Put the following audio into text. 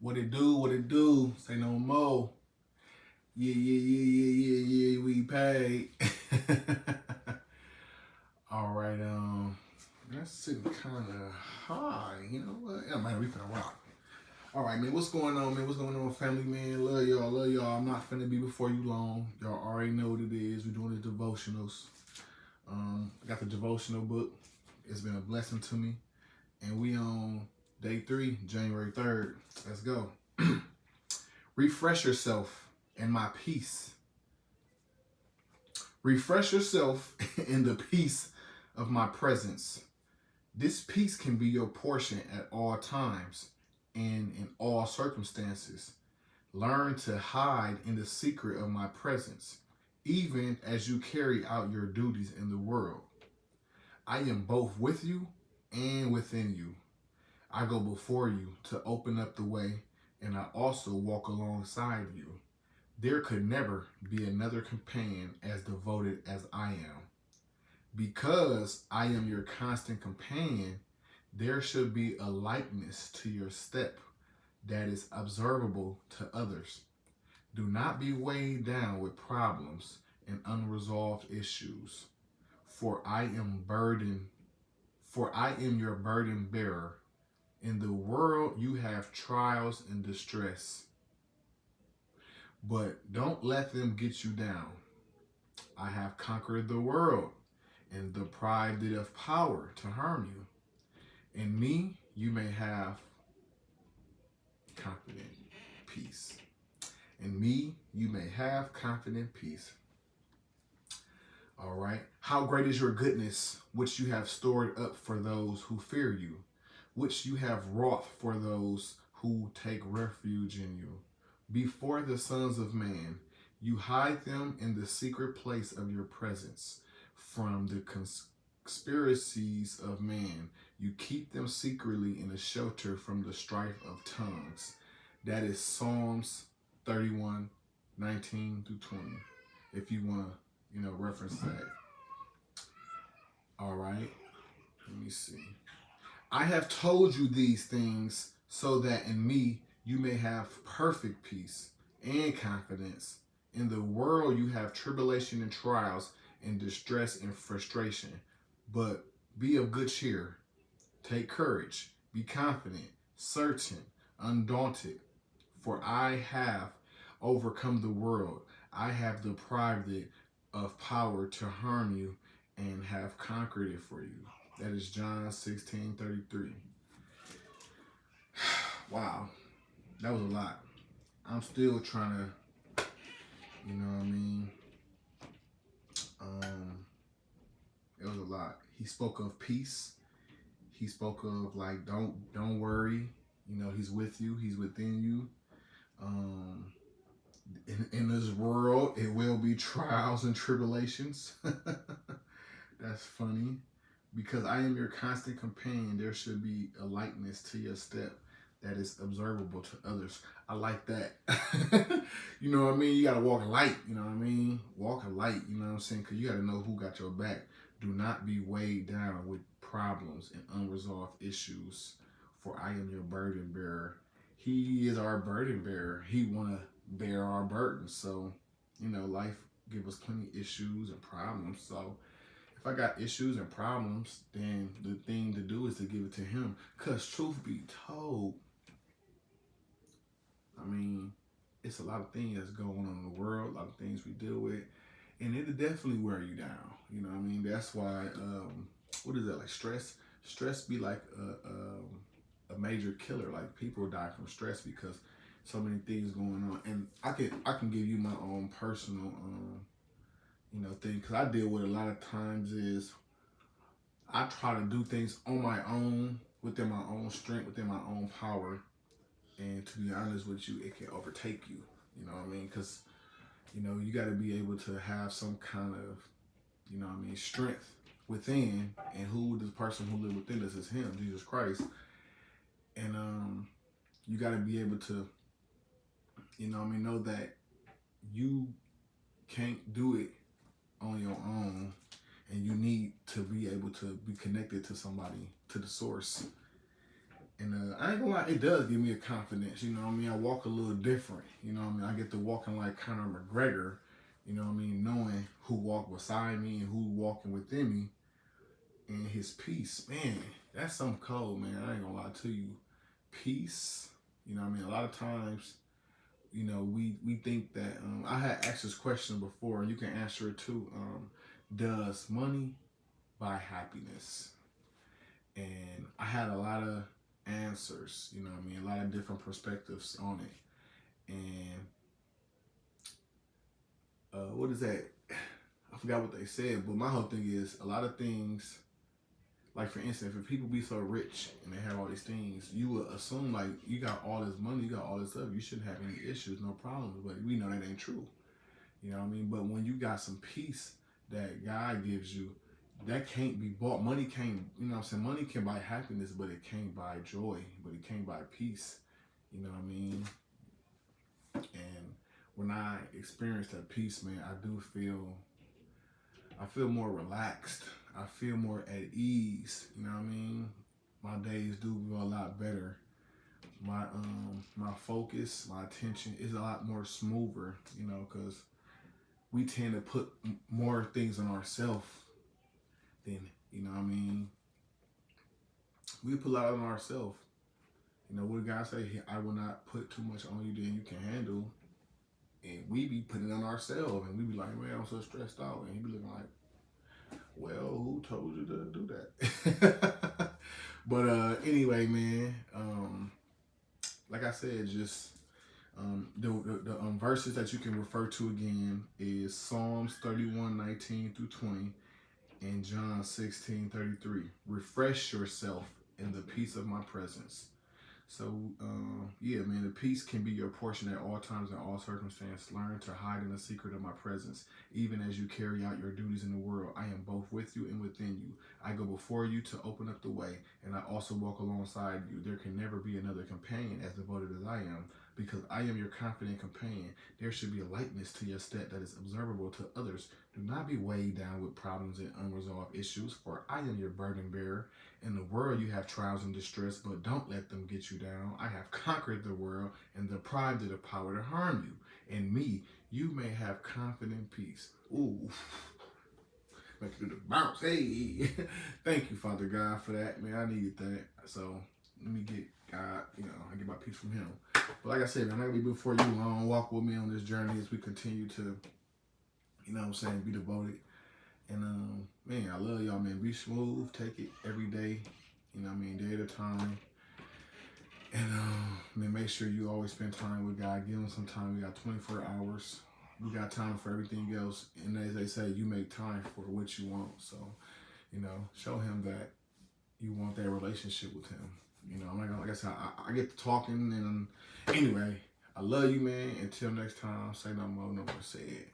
What it do? What it do? Say no more. Yeah. We paid. All right. That's sitting kind of high. You know what? Yeah, man, we finna rock. All right, man. What's going on, man? What's going on, family, man? Love y'all. Love y'all. I'm not finna be before you long. Y'all already know what it is. We're doing the devotionals. I got the devotional book. It's been a blessing to me, and we on day 3, January 3rd. Let's go. Refresh yourself in my peace. Refresh yourself in the peace of my presence. This peace can be your portion at all times and in all circumstances. Learn to hide in the secret of my presence, even as you carry out your duties in the world. I am both with you and within you. I go before you to open up the way, and I also walk alongside you. There could never be another companion as devoted as I am. Because I am your constant companion, there should be a likeness to your step that is observable to others. Do not be weighed down with problems and unresolved issues, for I am your burden bearer. In the world you have trials and distress, but don't let them get you down. I have conquered the world and deprived it of power to harm you. In me, you may have confident peace. In me, you may have confident peace. All right. How great is your goodness, which you have stored up for those who fear you, which you have wrought for those who take refuge in you. Before the sons of man, you hide them in the secret place of your presence. From the conspiracies of man, you keep them secretly in a shelter from the strife of tongues. That is Psalms 31:19-20. If you want to, reference that. All right. Let me see. I have told you these things so that in me you may have perfect peace and confidence. In the world you have tribulation and trials and distress and frustration. But be of good cheer. Take courage. Be confident, certain, undaunted. For I have overcome the world. I have deprived it of power to harm you and have conquered it for you. That is John 16:33. Wow, that was a lot. I'm still trying to, you know what I mean? It was a lot. He spoke of peace. He spoke of like don't worry. He's with you. He's within you. Um, in this world, it will be trials and tribulations. That's funny. Because I am your constant companion, there should be a likeness to your step that is observable to others. I like that. You know what I mean? You got to walk a light. You know what I mean? Walk a light. You know what I'm saying? Because you got to know who got your back. Do not be weighed down with problems and unresolved issues, for I am your burden bearer. He is our burden bearer. He want to bear our burdens. So, life give us plenty of issues and problems. So, if I got issues and problems, then the thing to do is to give it to him. Because truth be told, I mean, it's a lot of things that's going on in the world, a lot of things we deal with, and it'll definitely wear you down. You know what I mean? That's why, what is that, like stress? Stress be like a major killer. Like people die from stress because so many things going on. And I can give you my own personal thing, because I deal with a lot of times is I try to do things on my own, within my own strength, within my own power, and to be honest with you, it can overtake you. You know what I mean? Because you got to be able to have some kind of strength within, and who the person who lives within us is Him, Jesus Christ, and you got to be able to know that you can't do it on your own, and you need to be able to be connected to somebody, to the source. And I ain't gonna lie, it does give me a confidence. You know what I mean? I walk a little different. You know what I mean? I get to walking like Conor McGregor. You know what I mean? Knowing who walked beside me and who walking within me, and his peace, man, that's something cold, man. I ain't gonna lie to you. Peace. You know what I mean? A lot of times, we think that I had asked this question before, and you can answer it too. Does money buy happiness? And I had a lot of answers, you know what I mean, a lot of different perspectives on it. And what is that? I forgot what they said, but my whole thing is a lot of things. Like for instance, if people be so rich and they have all these things, you would assume like you got all this money, you got all this stuff, you shouldn't have any issues, no problems. But we know that ain't true. You know what I mean? But when you got some peace that God gives you, that can't be bought. Money can't, you know what I'm saying? Money can buy happiness, but it can't buy joy, but it can't buy peace. You know what I mean? And when I experience that peace, man, I feel more relaxed. I feel more at ease. You know what I mean? My days do go a lot better. My focus, my attention is a lot more smoother. You know, because we tend to put more things on ourselves than, you know what I mean. We put a lot on ourselves. You know what God say? I will not put too much on you than you can handle. And we be putting it on ourselves, and we be like, man, I'm so stressed out, and he be looking like, well, who told you to do that? But anyway, man, like I said, just the verses that you can refer to again is Psalms 31:19-20 and John 16:33. Refresh yourself in the peace of my presence. So, yeah, man, the peace can be your portion at all times and all circumstances. Learn to hide in the secret of my presence, even as you carry out your duties in the world. I am both with you and within you. I go before you to open up the way, and I also walk alongside you. There can never be another companion as devoted as I am, because I am your confident companion. There should be a lightness to your step that is observable to others. Do not be weighed down with problems and unresolved issues, for I am your burden bearer. In the world you have trials and distress, but don't let them get you down. I have conquered the world and deprived it of power to harm you. In me, you may have confident peace. Ooh. Make it do the bounce. Hey. Thank you, Father God, for that. Man, I needed that. So let me get God, I get my peace from him. But like I said, man, I'm not going to be before you long. Walk with me on this journey as we continue to, be devoted. And man, I love y'all, man. Be smooth, take it every day, day at a time. And man, make sure you always spend time with God. Give him some time. We got 24 hours. We got time for everything else. And as they say, you make time for what you want. So, show him that you want that relationship with him. I'm not gonna, like I said, I get to talking, and anyway, I love you, man. Until next time, say no more, no more said.